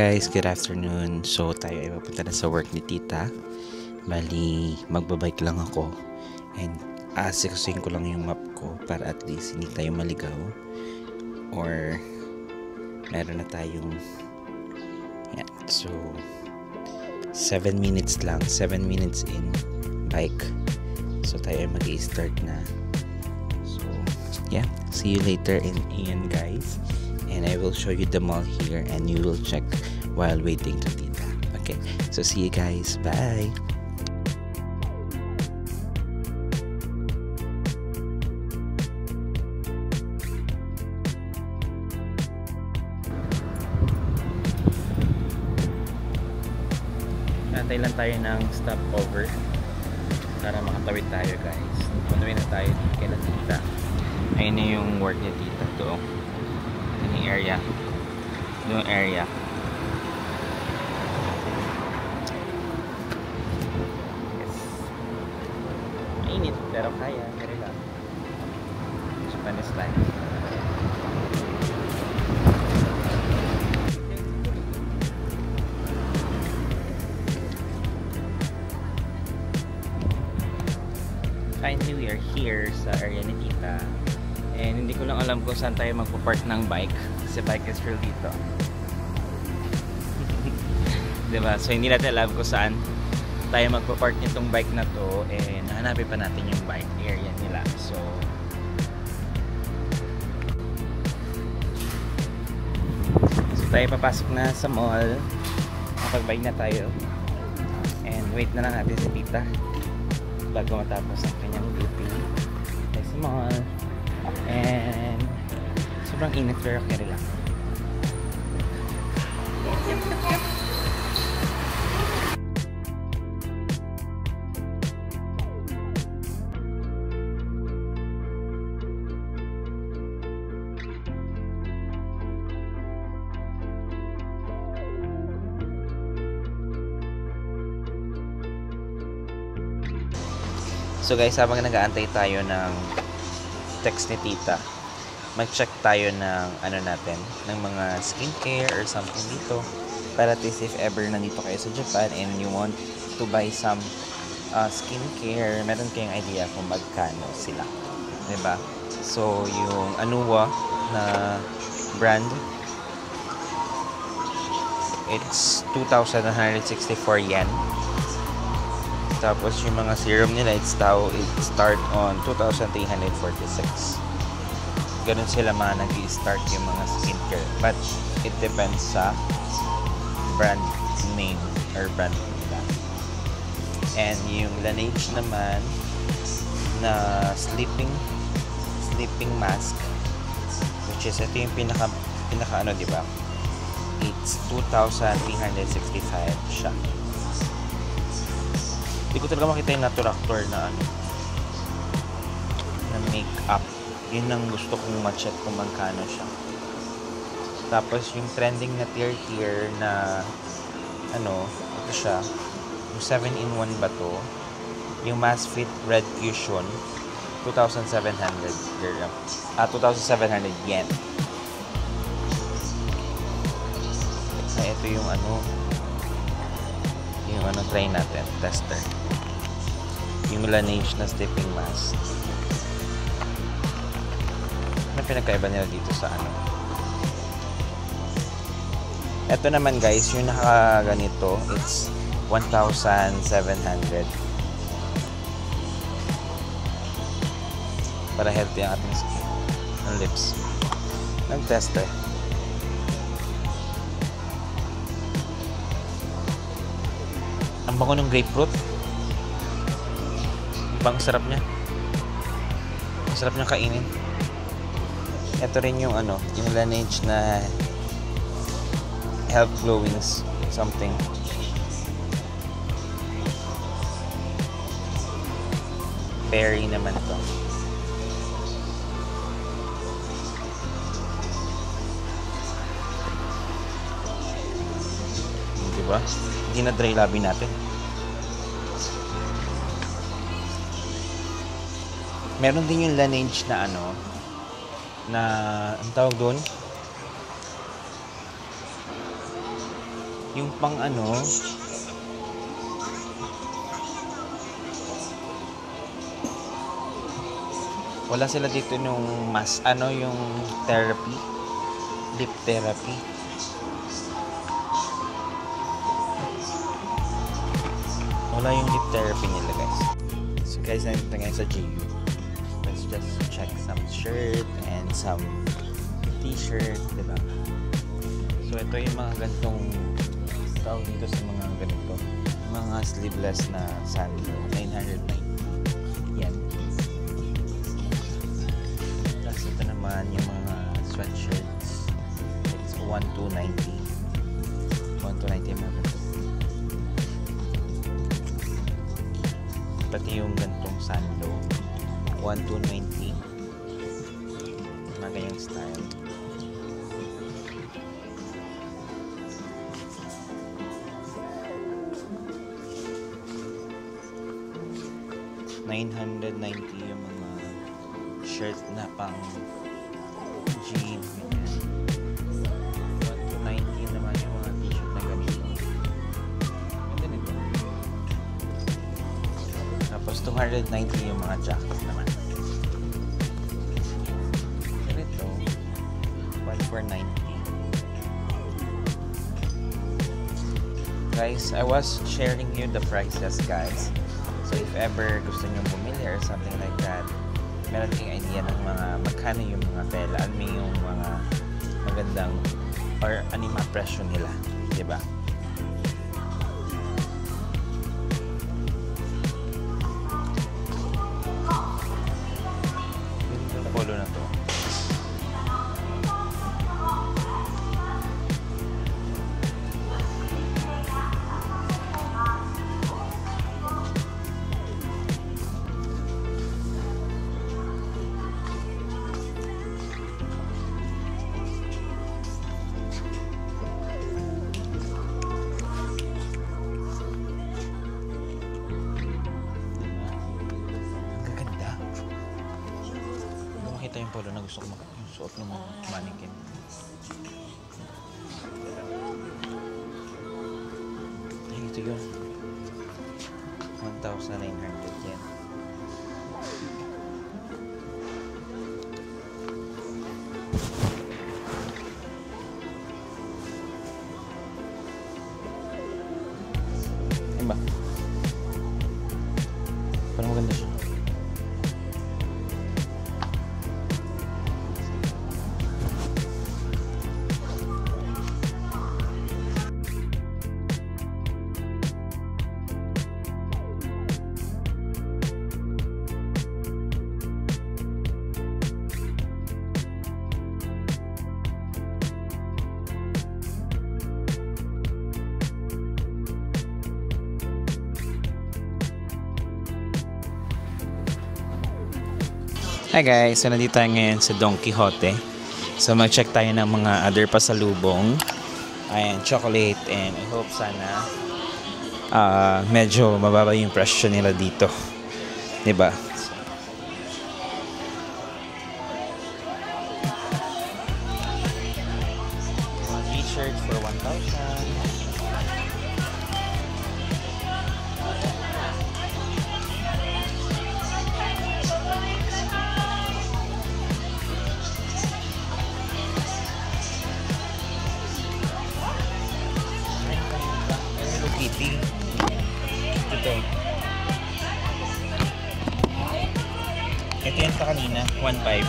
guys, good afternoon. So tayo ay papunta na sa work ni tita. Bali, magbabike lang ako. And asikasuhin ko lang yung map ko para at least hindi tayo maligaw. Or meron na tayong yan. So 7 minutes lang, 7 minutes in bike. So tayo ay mag-i-start na. So yeah, see you later in Ian guys. And I will show you the mall here and you will check while waiting to tita. Okay, so see you guys. Bye! Antay lang tayo ng stopover para makatawid tayo guys. Matawid na tayo kay na tita. Ayun na yung work ni tita to. Yung area. Yung area. Yes. Mainit pero kaya. Kaya lang. Japanese style. Finally, we are here sa area ni tita. And hindi ko lang alam kung saan tayo magpo-park ng bike. Kasi bike is real dito. Diba? So hindi natin alam kung saan tayo magpo-park nitong bike na to. And hanapin pa natin yung bike area nila. So tayo papasok na sa mall. Makapag-bike na tayo. And wait na lang natin si tita bago matapos ang kanyang duty. Tayo sa mall. And sobrang init pero okay lang. So guys, habang nag-aantay tayo ng text ni tita, mag-check tayo ng ano natin, ng mga skincare or something dito para at least if ever nandito kayo sa Japan and you want to buy some skincare, meron kayong idea kung magkano sila, diba? So yung Anua na brand, it's 2,164 yen. Tapos yung mga serum nila, it start on 2,346. Ganun sila mga nag-i-start yung mga skincare. But it depends sa brand name or brand nila. And yung Laneige naman na sleeping mask, which is ito yung pinaka ano, diba? It's 2,365 siya. Hindi ko talaga makita yung Naturactor na ano, na makeup. Yun ang gusto kong ma-check kung magkano siya. Tapos yung trending na tier na ano, ito siya, yung 7-in-1 ba to? Yung Mass Fit Red Fusion, 2,700 dirham. 2,700 yen. Ay, ito yung ano, try natin, tester. Yung Laneige na sleeping mask. Ano pinagkaiba nila dito sa ano? Ito naman guys, yung nakaganito, it's 1,700. Para healthy ang ating skin. Ang lips. Nag-tester. Ang bango ng grapefruit. Ang sarap niya. Ang sarap niya kainin. Ito rin yung ano, yung Laneige na health glowing something. Berry naman ito. Diba? Hindi na dry labi natin. Meron din yung Laneige na ano, na ang tawag doon, Yung pang ano, wala sila dito nung yung therapy, lip therapy. Wala yung lip therapy nila, guys. So guys, nandito ngayon sa GU. Let's just check some shirt and some t-shirt, diba? So ito yung mga ganitong tawag dito sa mga ganito, mga sleeveless na sandal, 990. Yan. Tapos ito naman yung mga sweatshirts, it's 1290 mga ganito. Pati yung gantong sando, 1290, mga ganyang style. $990 yung mga shirt na pang jean. $190 naman yung mga t-shirt na ganito. Tapos $290 yung mga jacket naman. Ganito, $1,490. Guys, I was sharing you the prices, guys. So if ever gusto nyo bumili or something like that, meron kayong idea ng mga magkano yung mga tela, ano yung mga magandang or ano yung mga presyo nila, diba? Yung polo na to. Ito yung polo na gusto ko yung suot ng mga mannequin. Ay, ito yun. 1,900 yen. Ayun ba? Parang maganda siya. Hi guys, so nandito tayo ngayon sa Don Quijote. So mag-check tayo ng mga other pasalubong. Ayan, chocolate, and I hope sana medyo mababa yung presyo nila dito. Diba? T-shirt for 1,000. Kitty. Ito. Ito yan pa kanina, 1.5.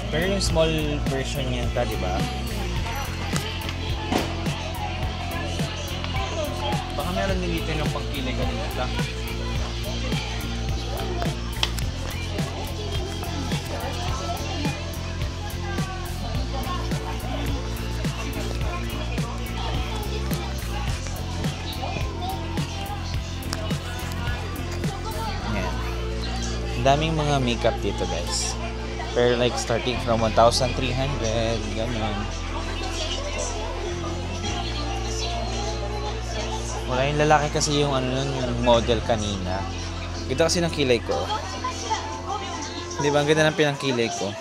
Pero yung small version yan ta, di ba? Baka meron din dito yung pangkilay kanina ta. Daming mga makeup dito guys, pero like starting from 1,300 ganun. Wala yung lalaki kasi yung ano nun, yung model kanina. Ganda kasi ng kilay ko, di ba? Ang ganda ng pinangkilay ko.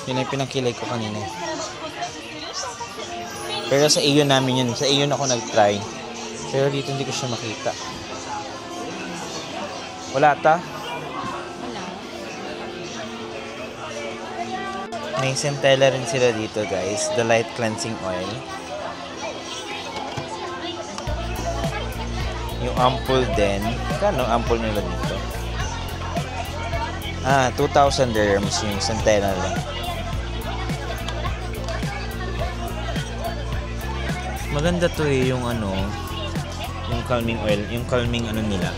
Yun yung pinangkilay ko kanina. Pero sa Aeon namin yun. Sa Aeon ako nag-try. Pero dito hindi ko siya makita. Wala ta? May centella rin sila dito guys. The light cleansing oil. Yung ampoule din. Kano ampoule nila dito? 2,000 dirhams yung centella lang. Maganda to yung yung calming oil, yung calming nila.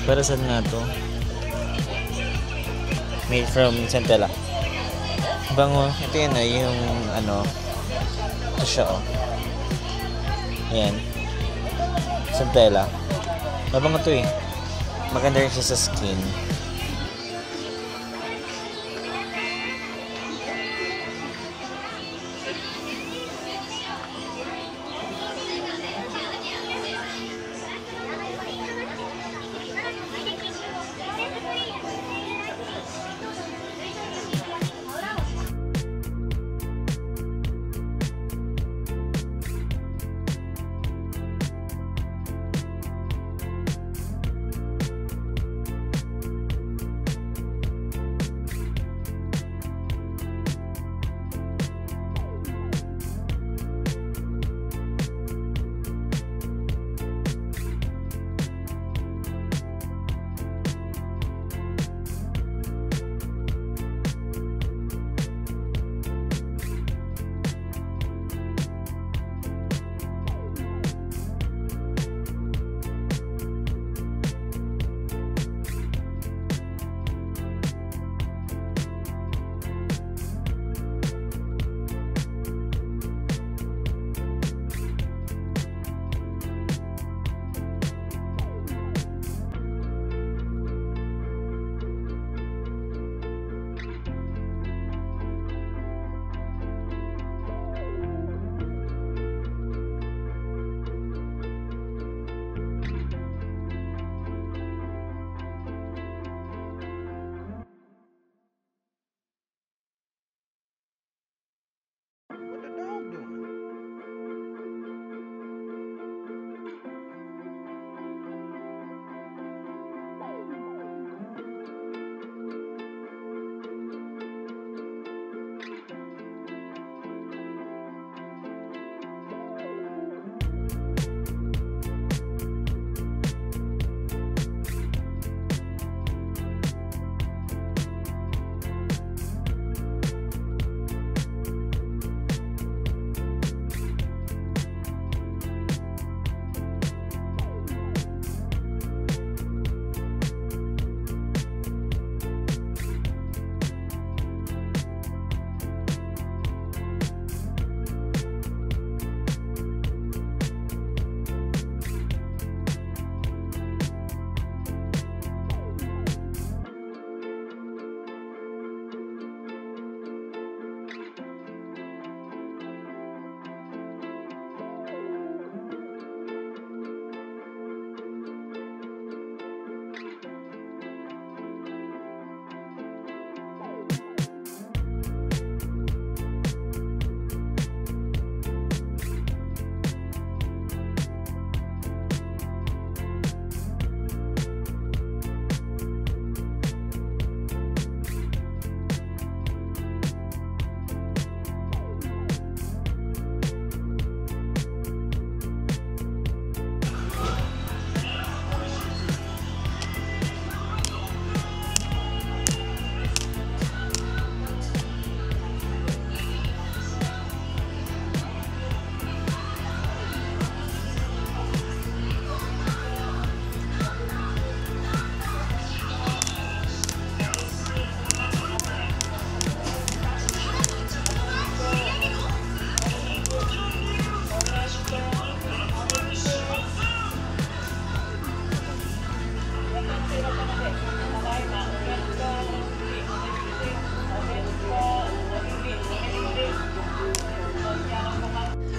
Para saan nga to? Made from centella. Bango. Ito yun yung ito siya Ayan. Centella. Mabango to Maganda rin siya sa skin.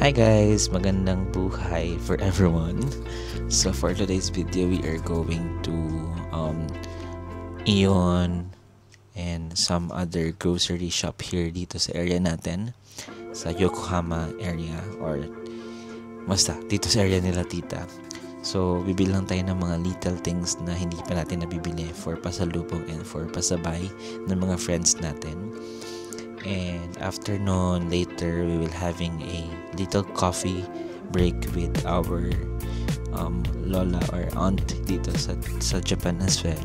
Hi guys, magandang buhay for everyone. So for today's video, we are going to Aeon and some other grocery shop here dito sa area natin. sa Yokohama area or basta dito sa area nila tita. So bibili lang tayo ng mga little things na hindi pa natin nabibili for pasalubong and for pasabay ng mga friends natin. And after noon, later we will having a little coffee break with our lola or aunt dito sa Japan as well.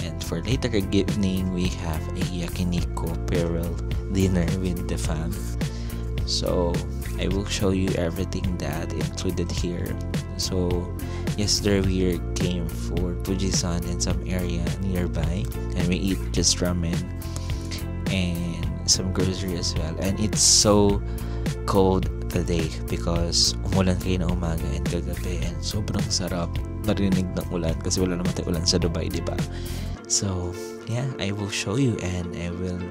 And for later evening, we have a yakiniku farewell dinner with the fam. So I will show you everything that included here. So yesterday we came for Fujisan and some area nearby, and we eat just ramen and some grocery as well. And it's so cold today because umulan kayo na umaga and kagabi, and sobrang sarap marinig ng ulan kasi wala naman tayo ulan sa Dubai, di ba? So yeah, I will show you and I will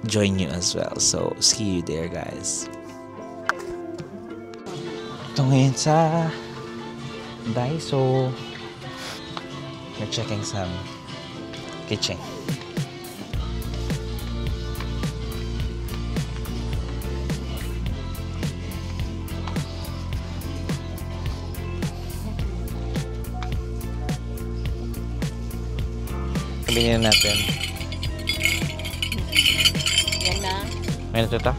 join you as well. So see you there, guys. Ito ngayon sa Daiso. We're checking some kitchen. Sabihin natin. Yan na. May natuta?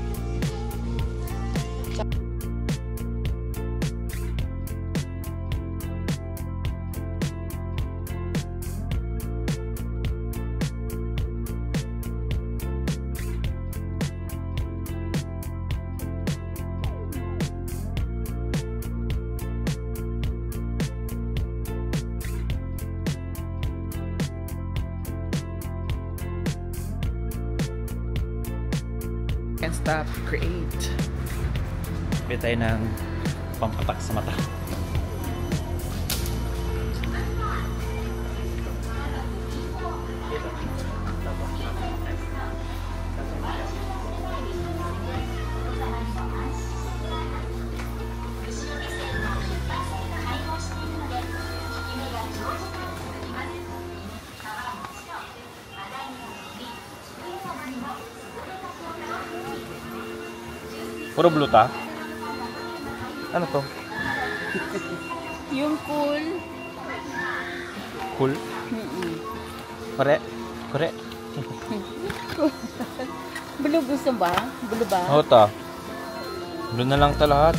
Can't stop, create. Bili tayo ng pampatak sa mata. Puro bluta? Ano to? Yung cool. Cool? Kore? Kore? Blue gusto ba? Blue ba? Oo ta. Blue na lang ta lahat.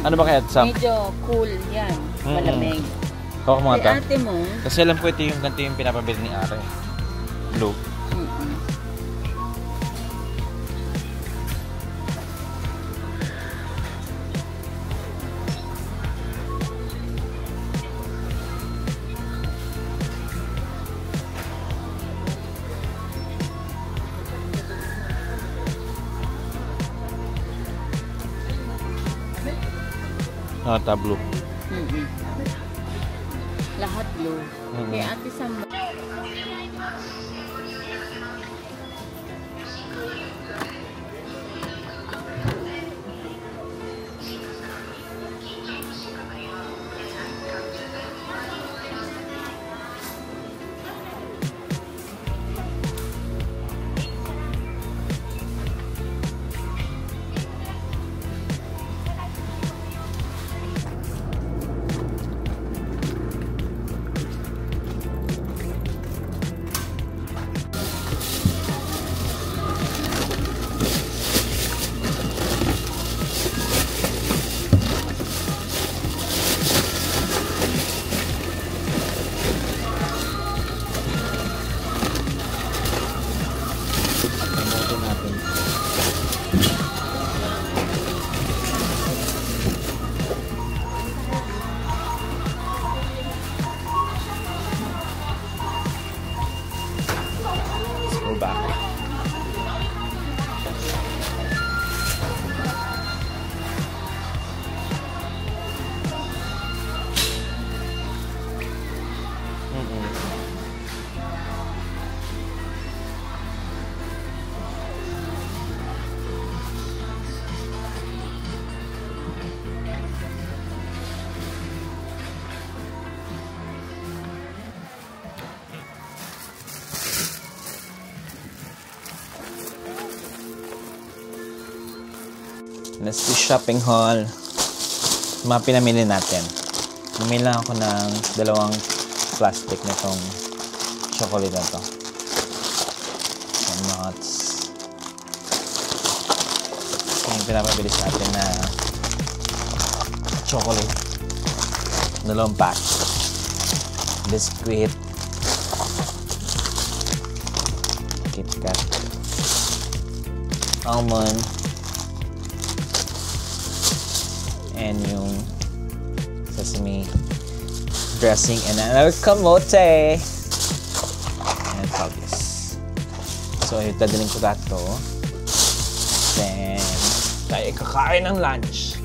Ano ba kaya? Sam? Medyo cool yan. Malamig. Ako mga ta. Ate mo? Kasi alam ko ito yung ganito yung pinapabili ni Are. Blue. Ta blue. Lahat blue. Kaya ate Samba. Let's do shopping haul. Mga pinamili natin. Bumili lang ako ng 2 plastic nitong chocolate na to. And nuts. Yung pinapabili sa atin na chocolate. 2 pack. Biscuit. KitKat. Almond. And yung sesame dressing and another kamote. And this. So, itadaling ko dato. Then, tayo kakain ng lunch.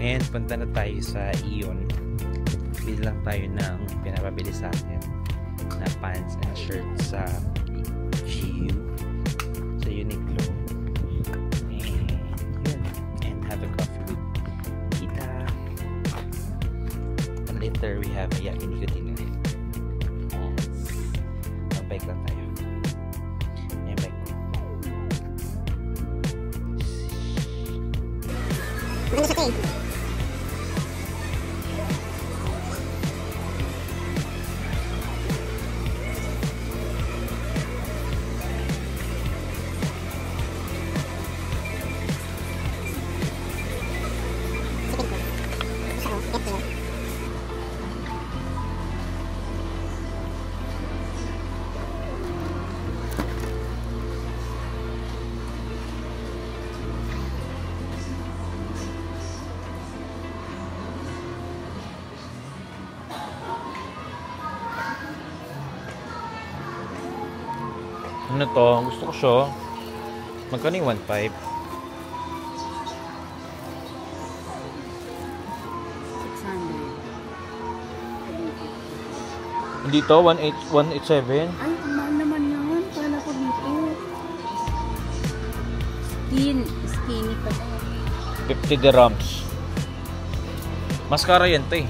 And punta na tayo sa Ion. Bili lang tayo ng pinapabili sa atin na pants and shirts sa GU, sa Uniqlo. And yun. And have a coffee with Tita. And later we have a yakiniku dinner. Mag-bike lang tayo. May bike ko. Maganda sa train. Ano to? Gusto ko siya. Magkano yung 1.5? 600. Hindi to? 187? Ay, mahal naman yan. Kala ko dito. Skinny pa na. 50 dirhams. Mascara yan to eh.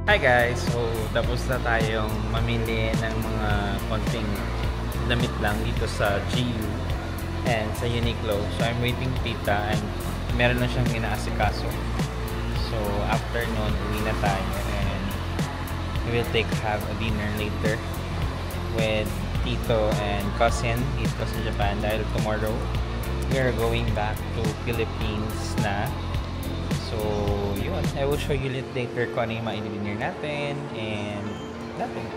Hi guys! So, tapos na tayong mamili ng mga konting damit lang dito sa GU and sa Uniqlo. So, I'm waiting tita and meron na siyang inaasikaso. So, after nun, uwi na tayo and we will have a dinner later with tito and cousin dito sa Japan dahil tomorrow we are going back to Philippines na. So, yun. I will show you later kung ano yung mga dinner natin and nothing.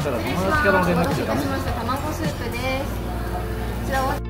お待たせいたしました。卵スープです。こちらを